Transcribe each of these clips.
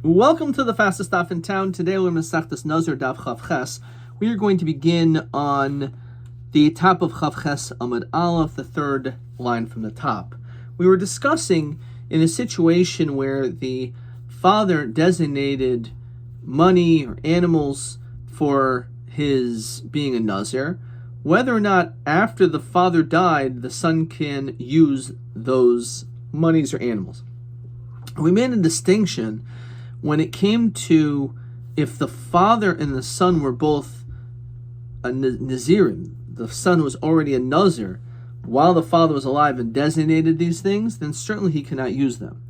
Welcome to the fastest stop in town. Today we're Masechtas Nazir Daf Chav Ches. We are going to begin on the top of Chav Ches Amud Aleph, the third line from the top. We were discussing in a situation where the father designated money or animals for his being a Nazir, whether or not after the father died, the son can use those monies or animals. We made a distinction when it came to if the father and the son were both a Nazirim, the son was already a Nazir while the father was alive and designated these things, then certainly he cannot use them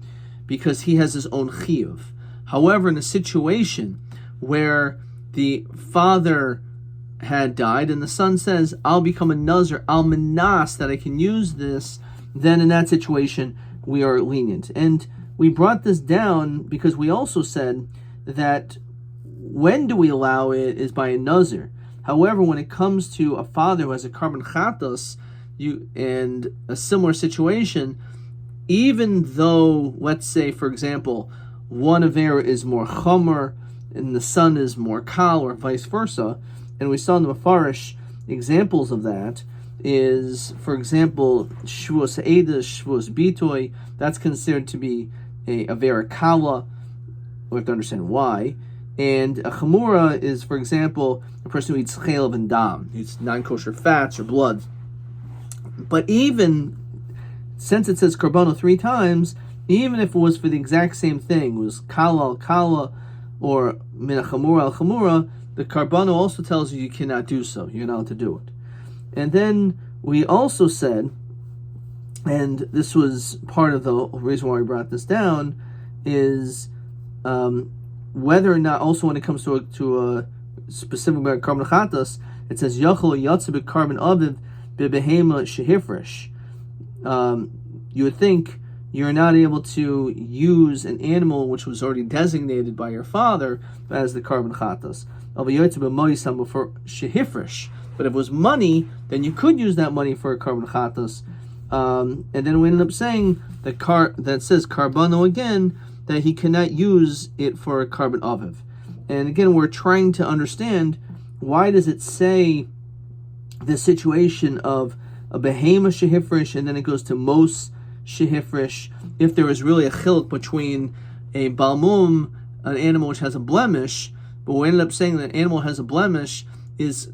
because he has his own chiyuv. However, in a situation where the father had died and the son says, I'll become a Nazir, I'll menas that I can use this, then in that situation we are lenient. And we brought this down because we also said that when do we allow it is by a Nazir. However, when it comes to a father who has a carbon chatos, and a similar situation, even though, let's say, for example, one avera is more chomer and the son is more kal, or vice versa, and we saw in the Mefarish examples of that, is, for example, shvuos eidos, shvuos bitoy, that's considered to be a avera kala. We have to understand why. And a chamura is, for example, a person who eats chaylev and dam, who eats non-kosher fats or blood. But even, since it says karbono 3 times, even if it was for the exact same thing, it was kala al kala or min chamura al chamura, the karbono also tells you cannot do so. You're not allowed to do it. And then we also said, and this was part of the reason why we brought this down, is whether or not, also when it comes to a specific carbon chatas, it says yachol yatzib carbon aviv bebehema shehifresh. You would think you're not able to use an animal which was already designated by your father as the carbon chatas. But if it was money, then you could use that money for a carbon chatas. And then we ended up saying that says carbano again, that he cannot use it for a carbon aviv. And again, we're trying to understand, why does it say the situation of a behema shehifresh and then it goes to mos shehifresh, if there is really a chiluk between a balmum, an animal which has a blemish, but we ended up saying that an animal has a blemish is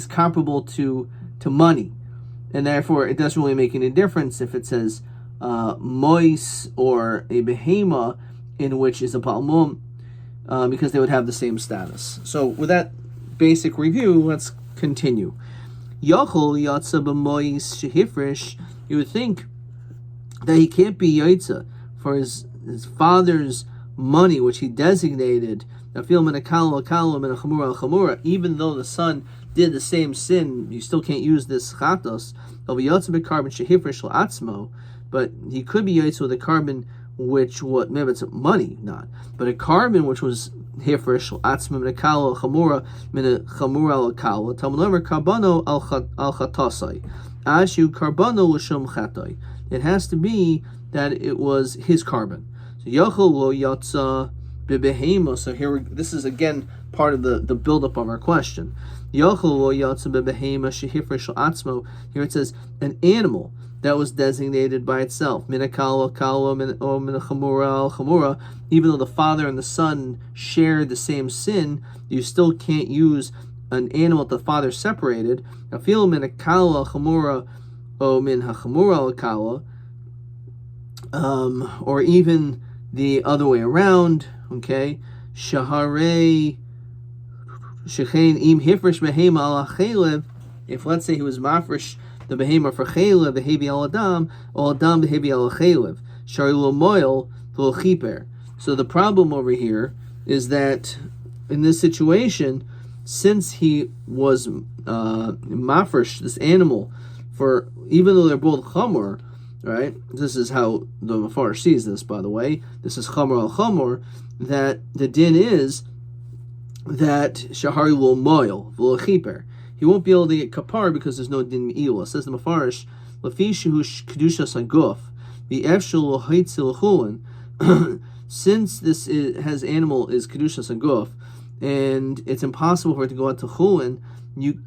comparable to money. And therefore, it doesn't really make any difference if it says mois or a behema, in which is a palmum, because they would have the same status. So, with that basic review, let's continue. Yachol yatsa b'mois shehifresh. You would think that he can't be yotza for his father's money, which he designated. Even though the son did the same sin, you still can't use this chatos. But he could be yotza with a carbon which maybe it's money, not, but a carbon which was hifresh atzma min akala chamura min chamura al akala. Talmud lemer karbano al chatasai ashu karbano l'shum chatoi. It has to be that it was his carbon. So yachol lo yatsa bebehema. So here this is again part of the buildup of our question. Yachol lo yatsa bebehema shehifresh atzmo. Here it says an animal that was designated by itself, minakala kala min chamura al chamura. Even though the father and the son shared the same sin, you still can't use an animal that the father separated. Afil minakala chamura o min hachamura al kala, or even the other way around. Okay, shaharei shechein im hifresh behema al chaylev. If, let's say, he was mafresh the behema for chaylev, behevi al adam, or adam behevi al chaylev, shari lo moil lo chiper. So the problem over here is that in this situation, since he was mafresh, this animal, for even though they're both chamor, right? This is how the Mefarish sees this, by the way. This is chamor al chamor, that the din is that shahari lo moil lo chiper. He won't be able to get kapar because there's no din me'ila. Says the Mefarish, Lafi shehu kedushas haguf, the efshel lo haitzil chulin. since has animal is kedushas aguf, and it's impossible for it to go out to chulin, you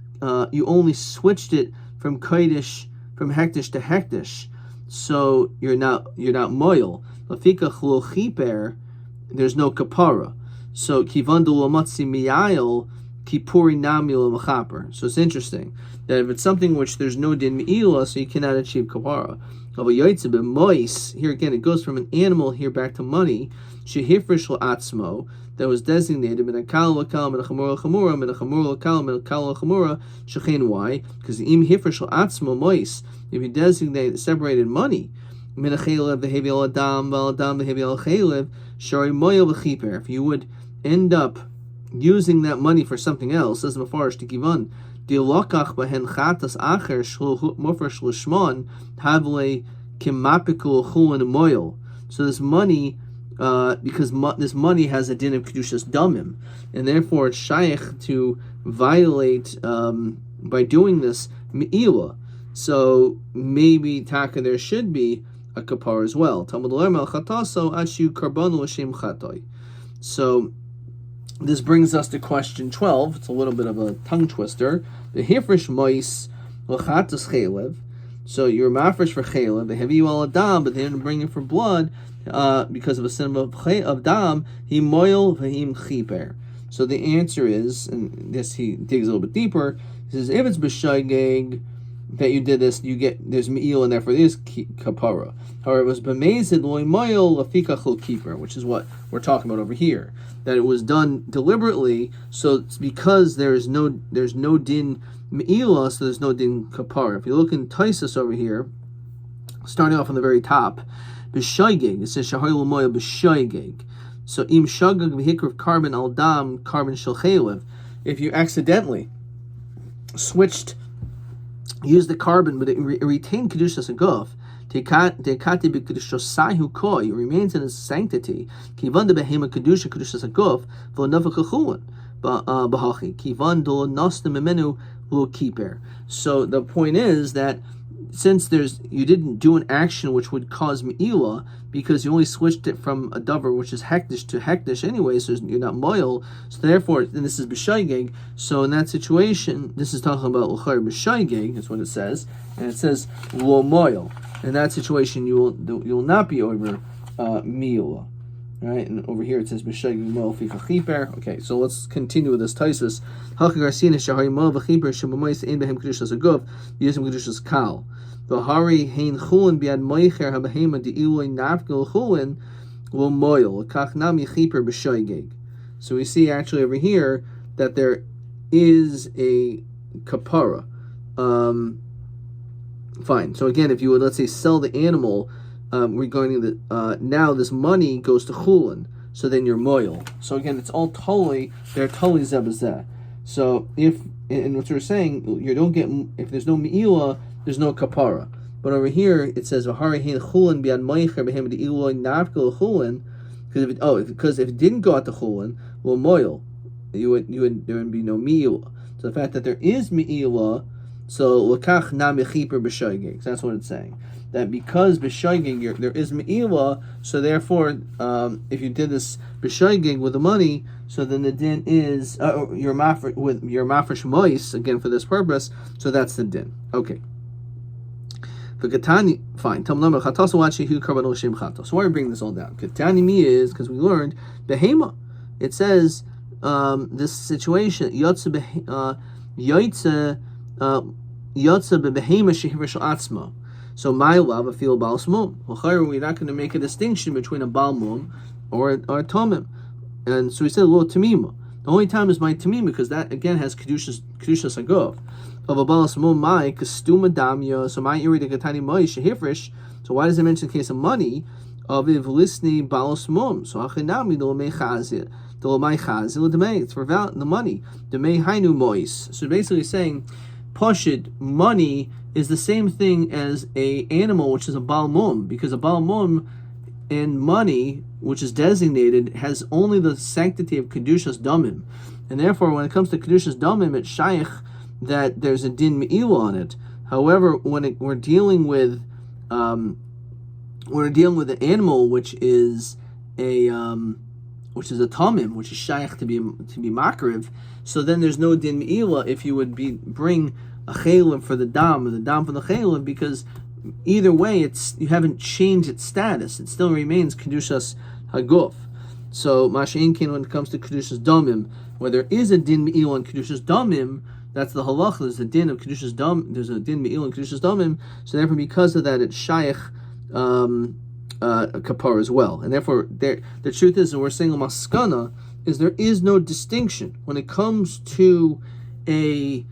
only switched it from hektish to hektish, so you're not moil. Lafika chlo chiper, there's no kapara. So kivandu lamatzi miyayil kipuri namil machaper. So it's interesting that if it's something which there's no din mi'ila, so you cannot achieve kapara. Here again, it goes from an animal here back to money. Shehifrish atzmo, that was designated minakal lakal minachamura chamura minachamura lakal minakal chamura shechen. Why? Because im hifrish atzmo mois, if you designate separated money, minachelev behevi al adam behevi al chelev shari moyel v'chiper. If you would end up using that money for something else, says Mefarish Tikivan, dilokach behen chatas acher mufresh lishmon havle kimapikul chulin moyel. So this money, because this money has a din of kedushas damim, and therefore it's shaykh to violate by doing this me'ila. So maybe taka there should be a kapar as well. Talmud lermel chataso ashu karbanu l'shem chatoi. So this brings us to question 12. It's a little bit of a tongue twister. The hifresh mois l'chatas chelev. So you're mafresh for chelev. They have you al adam, but they didn't bring it for blood because of a sin of dam. He moil v'him chiper. So the answer is, and this he digs a little bit deeper. He says if it's b'shaygeg that you did this, there's me'il and therefore there's kapara. However, it was b'mezid loy moil lafika chol keeper, which is what we're talking about over here. That it was done deliberately, so it's because there's no din me'ila, so there's no din kapara. If you look in Taisus over here, starting off on the very top, b'shaygeg, it says shahar l'moil b'shaygeg. So im shagag v'hikrav carbon al dam carbon shel chelev. If you accidentally use the carbon, but it retained kedushas aguf, tekati b'kedushasahu koi, it remains in its sanctity. Kivan de behema kedusha kedushas aguf v'nafak chulin b'hachi kivan do nostim memenu lo kiper. So the point is that since you didn't do an action which would cause me'ila, because you only switched it from a dover, which is hektish, to hektish anyway, so you're not moil, so therefore, and this is b'shaygeg, so in that situation, this is talking about l'chayr b'shaygeg, that's what it says, and it says lo moil. In that situation, you will not be over me'ila. Right, and over here it says b'shaygeg moil ficha chiper. Okay, so let's continue with this Taisus. Hachi garsina shahari moil v'chiper shemamois ein behem kedushas aguf yisem kedushas kal. V'hari hein chulin biad moicher habehema de'iloi nafgil chulin will moil kach nami chiper b'shaygeg. So we see actually over here that there is a kapara. Fine. So again, if you would, let's say, sell the animal. Regarding the now this money goes to chulin, so then you're moil. So again, it's all they're totally zebazeh. So if, and what you're saying, you don't get, if there's no me'ila, there's no kapara. But over here it says v'hari hein chulin biad moicher behem de'iloi nafgil chulin, because if it didn't go out to chulin, well moil, there would be no me'ila. So the fact that there is me'ila, so l'kach na mechiper b'shaygeg. That's what it's saying. That because b'shaygeg there is me'ila, so therefore if you did this b'shaygeg with the money, so then the din is your mafresh mois again for this purpose. So that's the din. Okay. Fine. So why are we bringing this all down? Katani mi is because we learned behema. It says this situation yotze behema shehivrish atzma. So my love, I feel bal smum. We're not going to make a distinction between a bal mum or a tomim. And so we said a little tamima. The only time is my tamima because that again has kedushas agov. Of a bal smum my kastuma damya. So my iri de katani mai shehifrish. So why does it mention the case of money? Of ivlisni bal smum. So achinami do me chazir. Do my chazir the may. It's for the money. The may hainu mois. So basically saying, Pashid, money is the same thing as a animal, which is a bal mum, because a bal mum and money, which is designated, has only the sanctity of kedushas damim, and therefore, when it comes to kedushas damim, it's shaykh that there's a din me'il on it. However, when we're dealing with an animal which is which is a tamim, which is shaykh to be makriv. So then there's no din me'ila if you would bring a chelim for the dam or the dam for the chelim, because either way you haven't changed its status. It still remains kedushas haguf. So masha'inkin when it comes to kedushas damim, where there is a din me'ila on kedushas damim, that's the halacha. There's a din of kedushas dam. There's a din me'ila on kedushas damim. So therefore, because of that, it's shaykh kapar as well. And therefore, the truth is, and we're saying a maskana, is there is no distinction when it comes to a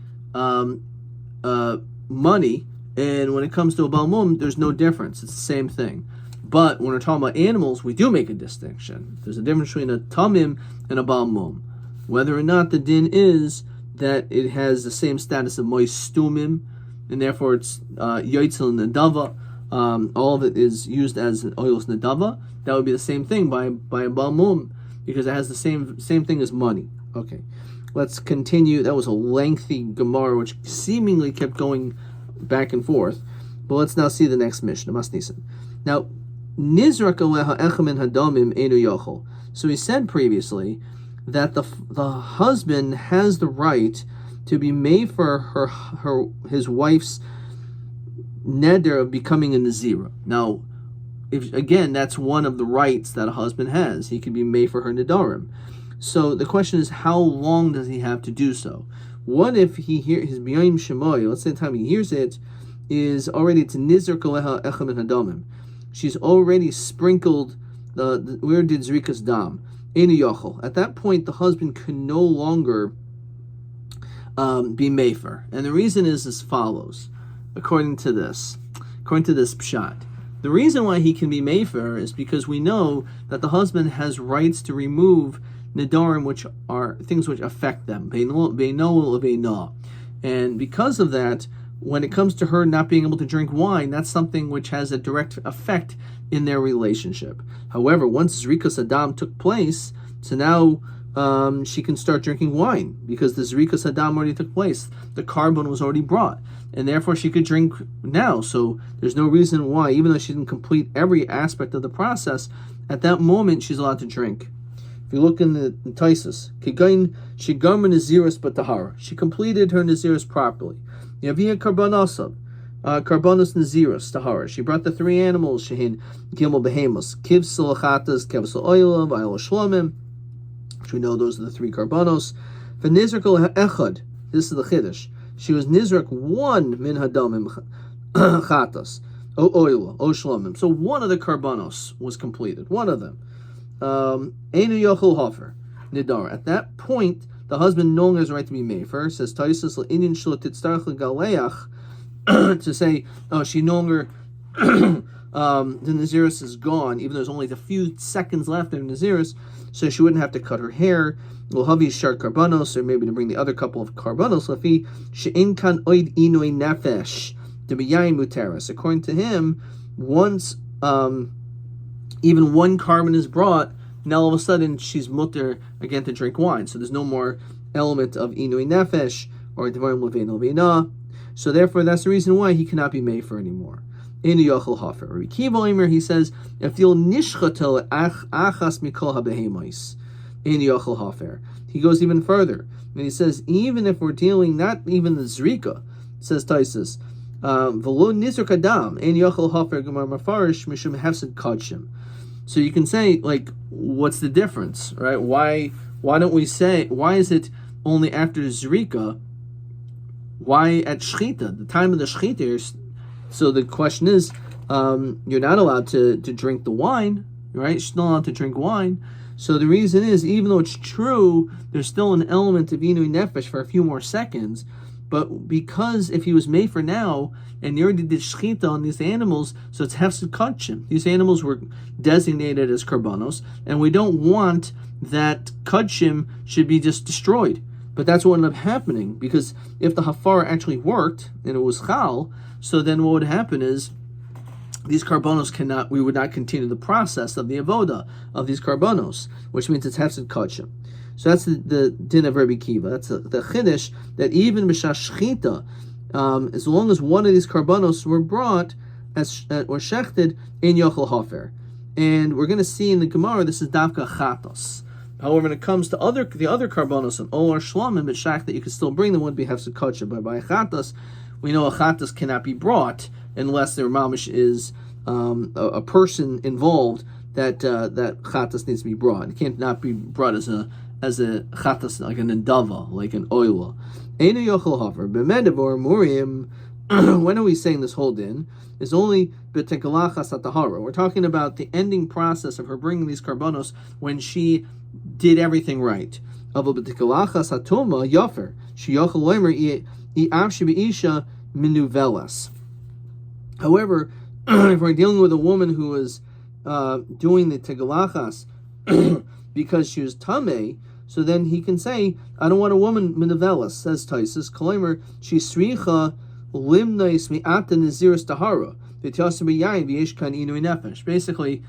money, and when it comes to a balmum, there's no difference. It's the same thing. But when we're talking about animals, we do make a distinction. There's a difference between a tamim and a balmum. Whether or not the din is that it has the same status of moistumim, and therefore it's yoitzel nedava. All of it is used as an oil's nedava. That would be the same thing by a balmum, because it has the same thing as money. Okay, let's continue. That was a lengthy Gemara, which seemingly kept going back and forth. But let's now see the next Mishnah. Masnisan. Now, nizrak aleha echamin hadamim enu yochel. So we said previously that the husband has the right to be made for his wife's neder of becoming a nazira. Now, if again, that's one of the rights that a husband has. He can be made for her nedarim. So the question is, how long does he have to do so? What if he hears his b'yayim shemoy? Let's say the time he hears it is already to nizrak aleha echem and hadamim. She's already sprinkled where did zrikas dam. At that point, the husband can no longer be mefer. And the reason is as follows, according to this pshat. The reason why he can be mefer is because we know that the husband has rights to remove nedarim, which are things which affect them. And because of that, when it comes to her not being able to drink wine, that's something which has a direct effect in their relationship. However, once Zrikas Adam took place, so now she can start drinking wine, because the Zrikas Adam already took place. The carbon was already brought, and therefore she could drink now. So there's no reason why, even though she didn't complete every aspect of the process, at that moment she's allowed to drink. If you look in the Taisus, she garma naziris batahara. She completed her naziris properly. Yavia karbanosab, karbanos naziris tahara. She brought the three animals. Shehin gimel behemos, kivsel achatas, kevsel oilam, vayol shlomim. Which we know those are the three karbanos. V'nizrak echad. This is the chiddush. She was nizrak one min hadamim chatas, o oila, o shlomim. So one of the karbanos was completed. One of them. Einu yochel hofer nidar. At that point, the husband no longer has a right to be mefer. Says Taisus l'inin shlo titzarach legaleach, to say, oh, she no longer the naziris is gone, even though there's only a few seconds left in naziris, so she wouldn't have to cut her hair. L'havi shar karbanos, or maybe to bring the other couple of karbanos. Lafi she'in kan oid inui nefesh to be yain muteris. According to him, once even one carbon is brought, now all of a sudden she's mutter again to drink wine. So there's no more element of inui nefesh or devarim levein leveina. So therefore, that's the reason why he cannot be mefer anymore. In the yochel hafer, Rabbi Kiva Omer, he says, if you'll nishchatel achas mikol habehemais in the yochel hafer, he goes even further and he says, even if we're dealing not even the zrika, says Taisus, v'lo nizrak adam in yochel hafer gemar mafarish mishum hefsed kodshim. So you can say, like, what's the difference, right? Why don't we say, why is it only after Zrika? Why at Shchita, the time of the Shchita? So the question is, you're not allowed to drink the wine, right? She's not allowed to drink wine. So the reason is, even though it's true, there's still an element of Inui Nefesh for a few more seconds. But because if he was made for now, and you already did shchita on these animals, so it's hefsed kachim. These animals were designated as karbanos, and we don't want that kachim should be just destroyed. But that's what ended up happening, because if the hafara actually worked, and it was chal, so then what would happen is, these karbanos we would not continue the process of the avoda of these karbanos, which means it's hefsed kachim. So that's the din of Rabbi Kiva. That's the chiddush that even b'shas shchita, as long as one of these karbanos were brought or shechted in yochel hafer, And we're going to see in the Gemara, this is Davka Chatos. However, when it comes to the other Karbonos and Olar Shlamim, but Shach that you can still bring them would be Hefsed Kosher. But by Chatos, we know a Chatos cannot be brought unless there mamish is a person involved that Chatos needs to be brought. It can't not be brought as a Chatos, like an Endava, like an Oila. Einu Yochel Hofer, B'medavor Murim. When are we saying this whole din? Is only b'tekalachas atahara. We're talking about the ending process of her bringing these karbonos when she did everything right. Aval b'tekalachas atoma yafer sheyochel loimer i'av shebeisha minuvelas. However, if we're dealing with a woman who is doing the tekalachas because she was tamei, so then he can say, I don't want a woman minuvelas. Says Taisus, koloimer she sricha limnais mi'ata naziris tahara. Basically,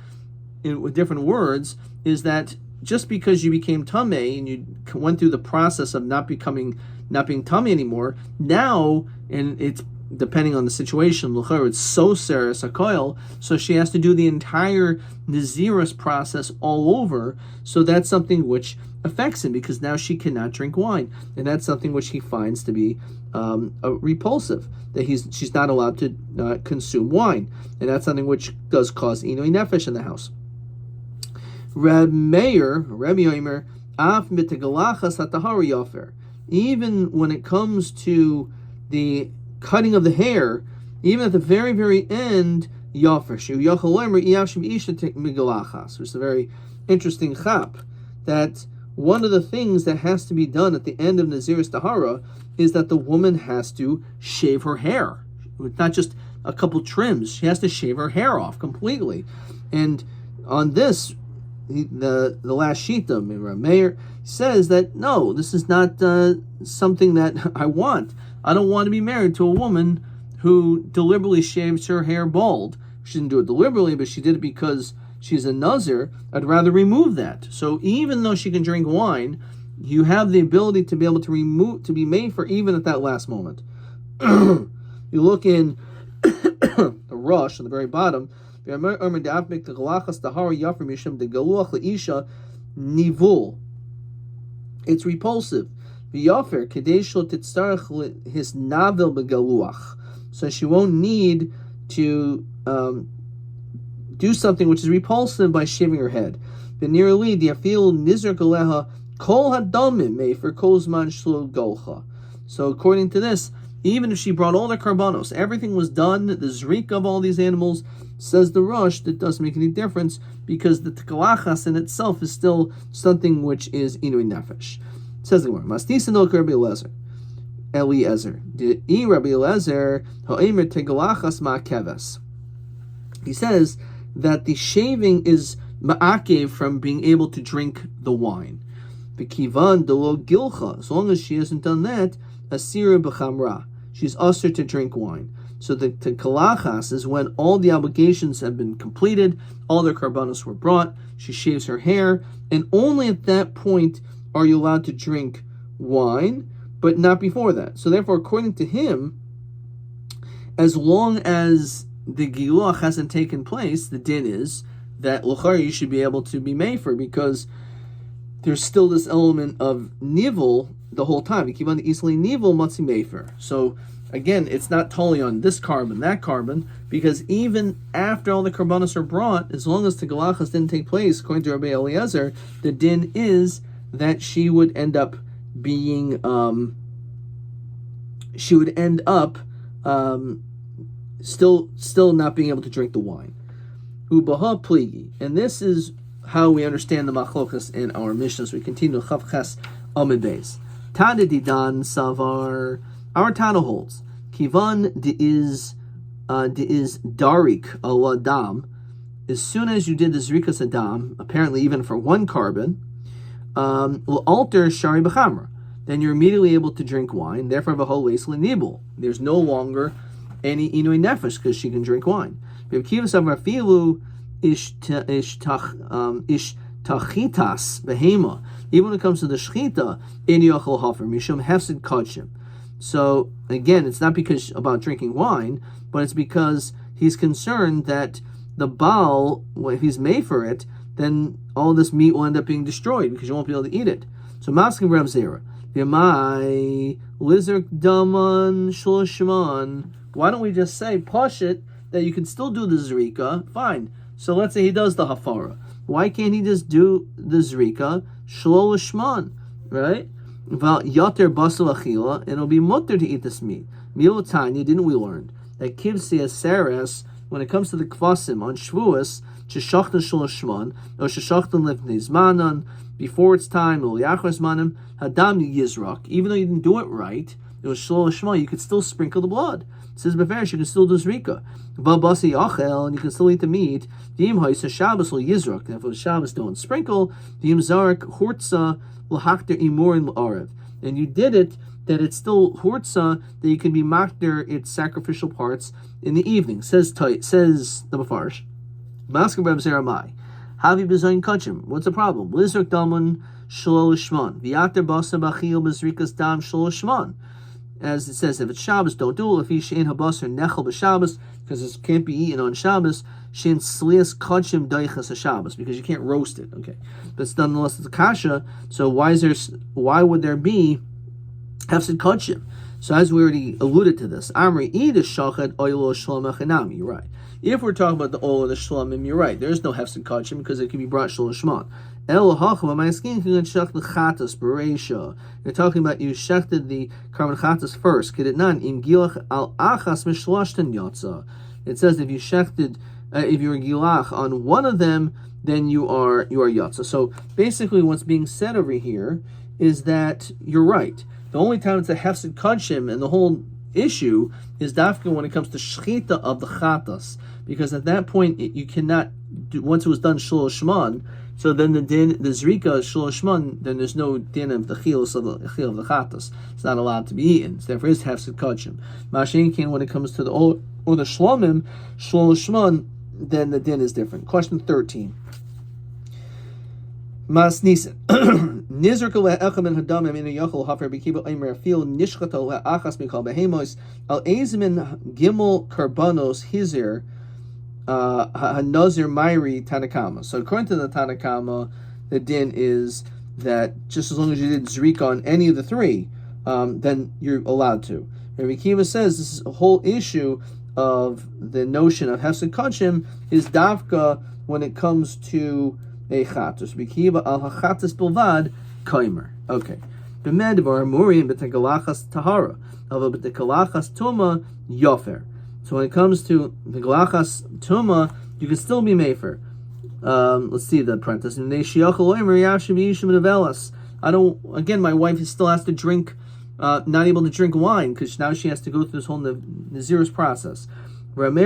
with different words, is that just because you became tamei and you went through the process of not being tamei anymore, now, and it's depending on the situation, it's so seris akoil, so she has to do the entire naziris process all over. So that's something which affects him because now she cannot drink wine, and that's something which he finds to be repulsive. That she's not allowed to consume wine, and that's something which does cause inui nefesh in the house. Rabbi Yomer, af mitegalachas hatahari yofer. Even when it comes to the cutting of the hair, even at the very, very end, yofer shu yochel loimer iyashim isha migalachas. Which is a very interesting chap, that one of the things that has to be done at the end of Naziris Tahara is that the woman has to shave her hair. It's not just a couple trims. She has to shave her hair off completely. And on this, the last Shita, Meir, says that, no, this is not something that I want. I don't want to be married to a woman who deliberately shaves her hair bald. She didn't do it deliberately, but she did it because she's a Nazir. I'd rather remove that. So even though she can drink wine, you have the ability to be able to be made for even at that last moment. You look in the Rush on the very bottom. It's repulsive. So she won't need to do something which is repulsive by shaving her head. So according to this, even if she brought all the karbanos, everything was done, the zrik of all these animals, says the Rush, that doesn't make any difference because the tekalachas in itself is still something which is inui nefesh. Says the Gemara, Mastis no Rabbi Eliezer. Rabbi Eliezer ha'emer tegalachas ma'keves. He says that the shaving is ma'akev from being able to drink the wine. V'kivan delo gilcha. As long as she hasn't done that, asira b'chamra. She's usher to drink wine. So the tekalachas is when all the obligations have been completed, all their karbanos were brought, she shaves her hair, and only at that point are you allowed to drink wine, but not before that. So therefore, according to him, as long as the giluach hasn't taken place, the din is that l'chari you should be able to be mefer because there's still this element of nivel the whole time. You keep on the easily nivel matzi mefer. So again, it's not totally on this carbon, that carbon, because even after all the karbanos are brought, as long as the galachas didn't take place, according to Rabbi Eliezer, the din is that she would end up being, still not being able to drink the wine. Ubaha pligi, and this is how we understand the machlokas in our mishnahs. We continue Chav Ches Amid Beis. Tana didan savar. Our Tana holds kivan de is darik ala dam. As soon as you did the zrikas adam, apparently even for one carbon, will alter shari b'chamra. Then you're immediately able to drink wine. Therefore, v'hol leis l'nibul. There's no longer any inui nefesh because she can drink wine. Ish tachitas behema. Even when it comes to the shchita, in yochel hafer mishum hefsid kodshim. So again, it's not because about drinking wine, but it's because he's concerned that the Baal, if he's made for it, then all this meat will end up being destroyed because you won't be able to eat it. So masking Reb Zera. V'mai lizard daman shloshman. Why don't we just say pashit that you can still do the zrika? Fine. So let's say he does the hafara. Why can't he just do the zrika shloshman? Right? Val yater basal achila, and it'll be mutter to eat this meat. Milotanya, didn't we learn that kivsi aseres, when it comes to the kvasim on Shavuos, sheshachtan shloshman or sheshachtan lifnei zmanan, before it's time, l'yachros manim hadam yizrak. Even though you didn't do it right, it was shloshman. You could still sprinkle the blood. It says beferish, you can still do zrika. V'basi achel, and you can still eat the meat. V'im ha'isa Shabbos l'yizrak. And if it was Shabbos, don't sprinkle. V'im zarak hurtza l'hakter imorin l'arav. And you did it that it's still hurtza, that you can be makter its sacrificial parts in the evening. Says the Mefarish. Masker Reb Zera Mai. Havi bezayin kachim. What's the problem? Lizrak daman shlo lishman. V'yater basa b'achil b'zrikas dam shlo lishman. As it says, if it's Shabbos, don't do it. If you shein habasar nechel b'Shabbos, because it can't be eaten on Shabbos, shein slias kachim daichas Shabbos, because you can't roast it. Okay, but it's nonetheless it's a kasha. So why would there be hefsid kachim? So as we already alluded to this, Amri Ida Shachad Oilo Shlom Echanami, you're right. If we're talking about the oil of the Shlomim, you're right. There's no hefsid kachim because it can be brought Shol Shman. El Hachva, my skin can shech the chatas bereisha. You're talking about you shechted the carbon chatas first. Kedetnan im gilach al achas mishlashten yotza. It says if you shechted, if you're gilach on one of them, then you are yotza. So basically, what's being said over here is that you're right. The only time it's a hefsid kachim and the whole issue is dafka when it comes to shchita of the chatas, because at that point you cannot do, once it was done shul shman. So then the zrika shul shman, then there's no din of the chilos of the chatas. It's not allowed to be eaten. So therefore, it's hefsid kachim. Mashenkin when it comes to the or the shlomim shul shman, then the din is different. Question 13. Mas nisan nizrka le'echem and hadamim in a yachol hafer b'kiba aimer fil nishchata le'achas mikal behemos al ezmin gimel karbanos hizir Nazir Mairi Tanakama. So according to the Tanakama, the din is that just as long as you did zrika on any of the three, then you're allowed to. Rabbi Kiva says this is a whole issue of the notion of hefsed kachim is davka when it comes to a chatus. Rabbi Kiva al hachatus bilvad kaimer. Okay. B'medvar murim b'tegalachas tahara, although b'tegalachas tuma yofer. So when it comes to the galachas tuma, you can still be mefer. Let's see the parenthesis. I don't. Again, my wife still has to drink, not able to drink wine because now she has to go through this whole Nazir's process. However,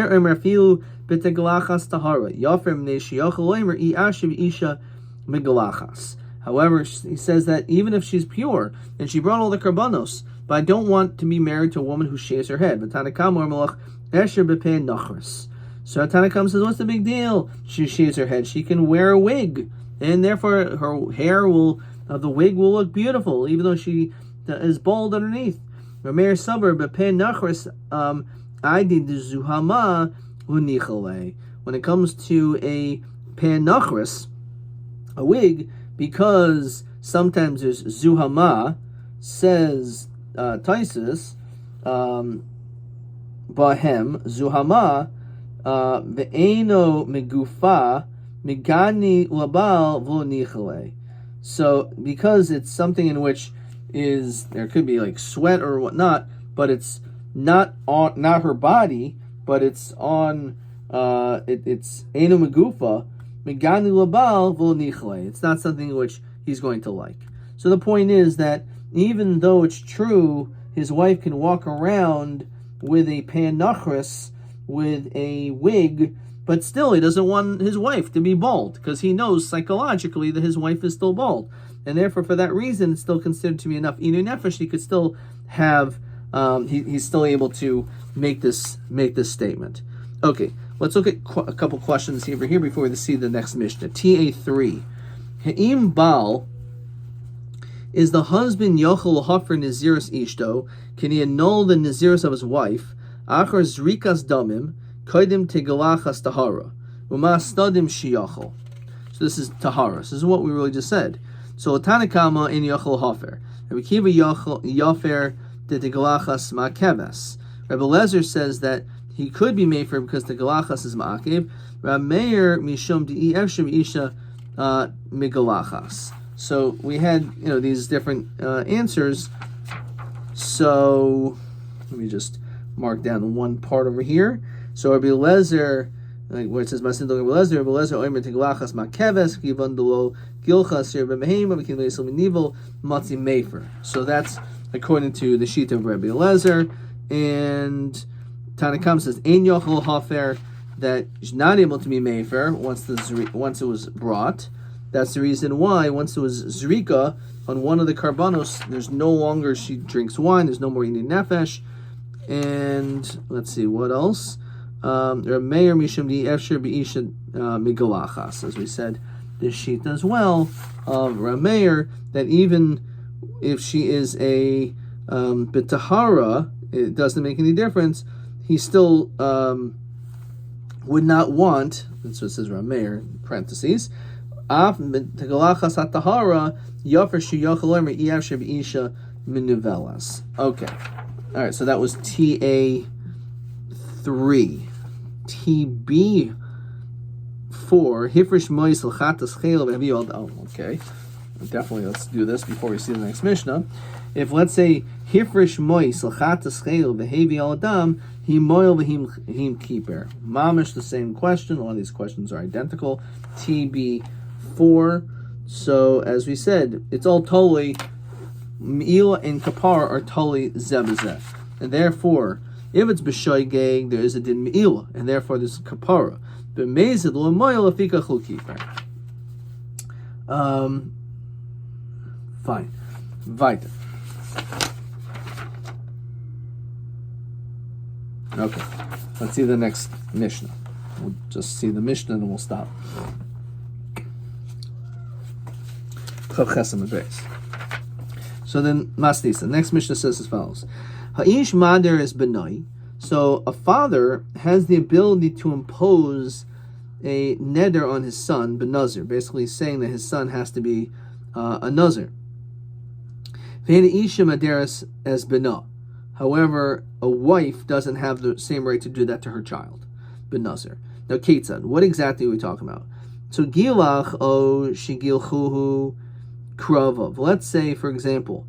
he says that even if she's pure and she brought all the karbanos, but I don't want to be married to a woman who shaves her head. So Tanakam says, what's the big deal? She shaves her head. She can wear a wig, and therefore her hair the wig will look beautiful, even though she is bald underneath. When it comes to a pan nachris, a wig, because sometimes there's zuhama, says Taisus, Bahem Zuhama Ve'eno Megufa Migani Labal V'Nichale. So because it's something in which there could be like sweat or whatnot, but it's not her body, but it's on it's Eno Megufa Migani Labal V'Nichale. It's not something in which he's going to like. So the point is that even though it's true, his wife can walk around with a pan nachris, with a wig, but still he doesn't want his wife to be bald because he knows psychologically that his wife is still bald, and therefore for that reason it's still considered to be enough inu nefesh. He could still have he's still able to make this statement. Okay, let's look at a couple questions over here before we see the next Mishnah. TA3. Ha'im Baal, is the husband yochel hafer naziris ishto? Can he annul the naziris of his wife? Achar zrikas damim koidim tegalachas tahara. U'ma-stadim shiyachol. So this is tahara. This is what we really just said. So Tanakama in yachol hafer. Rabbi Kiva yafer de galachas ma'keves. Rabbi Lezer says that he could be mefer because the galachas is ma'akev. Rabbi Meir mishum de efshim isha migalachas. So we had these different answers. So let me just mark down one part over here. So Rabbi Lezer, where it says Masin Rabbi Lezer oimer teglachas makeves kivandulo gilchas yer b'mehema v'kin leisel minivel matzi mefer. So that's according to the sheet of Rabbi Lezer, and Tanakam says ein yochel hafer, that is not able to be mefer once it was brought. That's the reason why once it was zrika on one of the karbanos, there's no longer she drinks wine. There's no more eating nefesh. And let's see what else. Meir mishum di efshir b'isha migalachas, as we said, this sheet as well of Rameir, that even if she is a b'tahara, it doesn't make any difference. He still would not want. That's what it says Rameir in parentheses. Af migalachas hatahara yafer shiyachol emer efshir b'isha minuvelas. Okay. All right, so that was TA3. TB4, Hifrish Mois L'chatas Chel V'Havi. Oh, okay. Definitely, let's do this before we see the next Mishnah. If, let's say, Hifrish Mois L'chatas Chel V'Havi Adam, He Moil V'Him Keeper. Mamish, the same question. A lot of these questions are identical. TB4. So, as we said, it's all totally, Me'ila and Kapar are totally Zebazeh. And therefore, if it's b'shoigeg, there is a din me'ila, and therefore there's kapara. But mezid lo moil afika chul keeper. Fine. Weiter. Okay. Let's see the next Mishnah. We'll just see the Mishnah and we'll stop. So then, Masnisa. The next Mishnah says as follows. Ha'ish mader is benai. So a father has the ability to impose a neder on his son, ben Nazir, basically saying that his son has to be a Nazir. Ve'isha maderis as bena. However, a wife doesn't have the same right to do that to her child, ben Nazir. Now, Ketzad, what exactly are we talking about? So gilach o shigilchuhu kravav. Let's say, for example,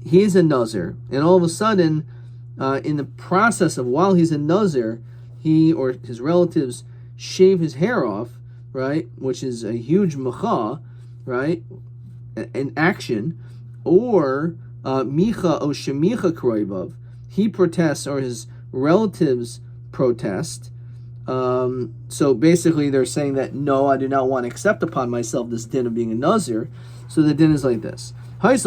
he's a Nazir, and all of a sudden, in the process of while he's a Nazir, he or his relatives shave his hair off, right, which is a huge macha, right, an action, or micha o shemicha kroivav, he protests or his relatives protest. So basically they're saying that, no, I do not want to accept upon myself this din of being a Nazir. So the din is like this. As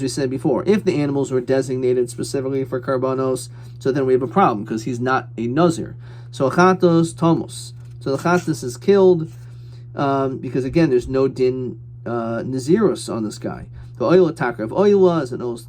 we said before, if the animals were designated specifically for karbanos, so then we have a problem because he's not a Nazir. So chatos tomos. So the chatos is killed because again, there's no din nazirus on this guy. The oil attacker of oila as an os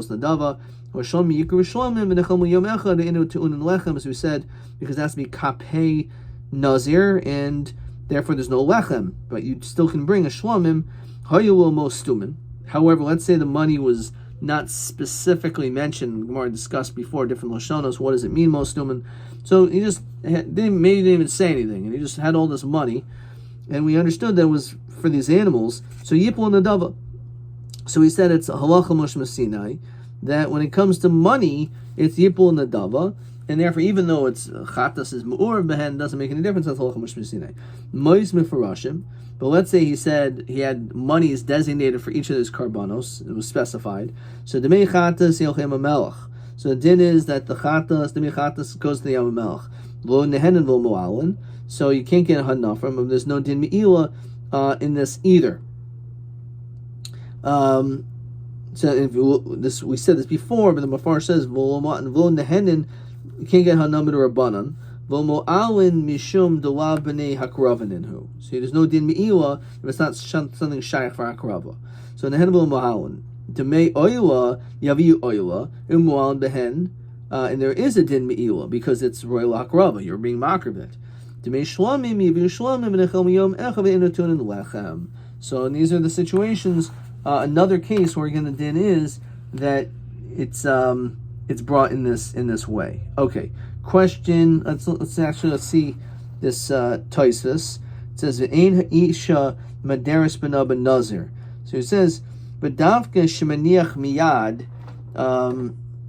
nadava, or shlomi yikru shlomim v'nechamu yom echad inu tu'unin lechem, as we said, because that's to be kapei nazir, and therefore there's no lechem, but you still can bring a shlomim. Hayulu mostumin. However, let's say the money was not specifically mentioned. Gemara discussed before different lashonos. What does it mean, mostumin? So he just didn't even say anything, and he just had all this money, and we understood that it was for these animals. So yipul nadava. So he said it's a halacha moshe masinai, that when it comes to money, it's yipul nadava, and therefore even though it's chatas is mu'ur behen, doesn't make any difference. That's halacha moshe masinai. Mois mefarashim. But let's say he said he had monies designated for each of those karbanos. It was specified. So the mei chatas yochem amelach. So the din is that the mei chatas goes to the yam amelach. Lo nehenen lo mo'alin. So you can't get a hadna from him. There's no din me'ila in this either. So if we said this before, but the Mafar says v'lo nehenen, you can't get hadna to rabbanan. V'mo'alin mishum delav b'nei hakravaninhu. So there's no din me'ila if it's not something shaykh for hakrava. So nehen v'mo'alin. Demei oila yaviu oila u'mo'alin behen and there is a din me'ila because it's roy l'hakrava. You're being makrivit. So these are the situations. Another case where again the din is that it's brought in this way. Okay, question. Let's see this Tosfos. It says v'ein ha'isha maderes b'na b'nazir. So it says b'davka shemaniach miyad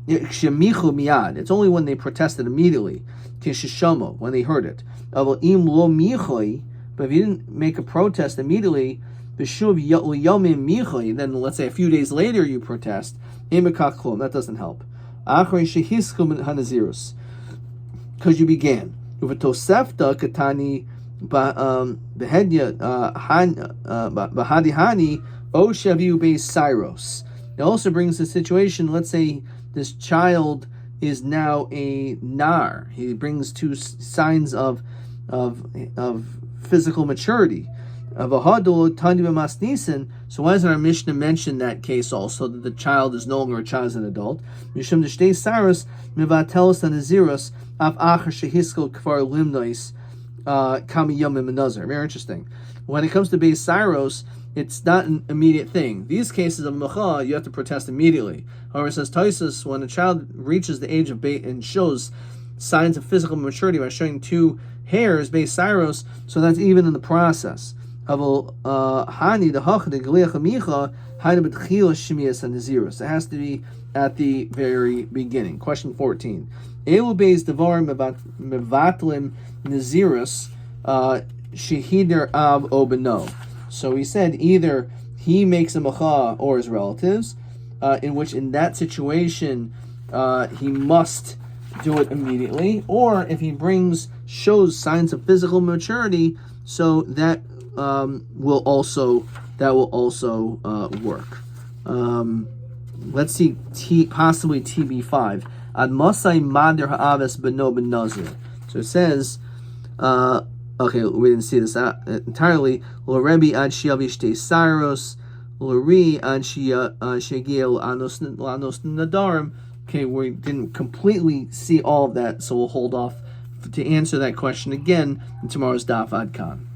shemichu miyad. It's only when they protested immediately. Kishishamo, when they heard it. But if you didn't make a protest immediately, then let's say a few days later you protest, that doesn't help. Because you began. It also brings the situation, let's say this child is now a nar. He brings two signs of physical maturity. So why doesn't our Mishnah mention that case also, that the child is no longer a child, as an adult? Very interesting. When it comes to Beis Saros, it's not an immediate thing. These cases of mecha, you have to protest immediately. However, it says Tosfos, when a child reaches the age of beit and shows signs of physical maturity by showing two hairs, Beis Saros, so that's even in the process. It has to be at the very beginning. Question 14. Elu beis devar mevatlim nazirus shehider av o beno. So he said either he makes a mecha or his relatives, in that situation he must do it immediately, or if he shows signs of physical maturity, so that will also work. Let's see, possibly TB5. Ad masai mader ha'aves beno ben Nazir. So it says, okay, we didn't see this entirely. Rabbi ad shiavishte saros, Lari ad shegiel anos nadarim. Okay, we didn't completely see all of that, so we'll hold off to answer that question again in tomorrow's Daf Ad Kan.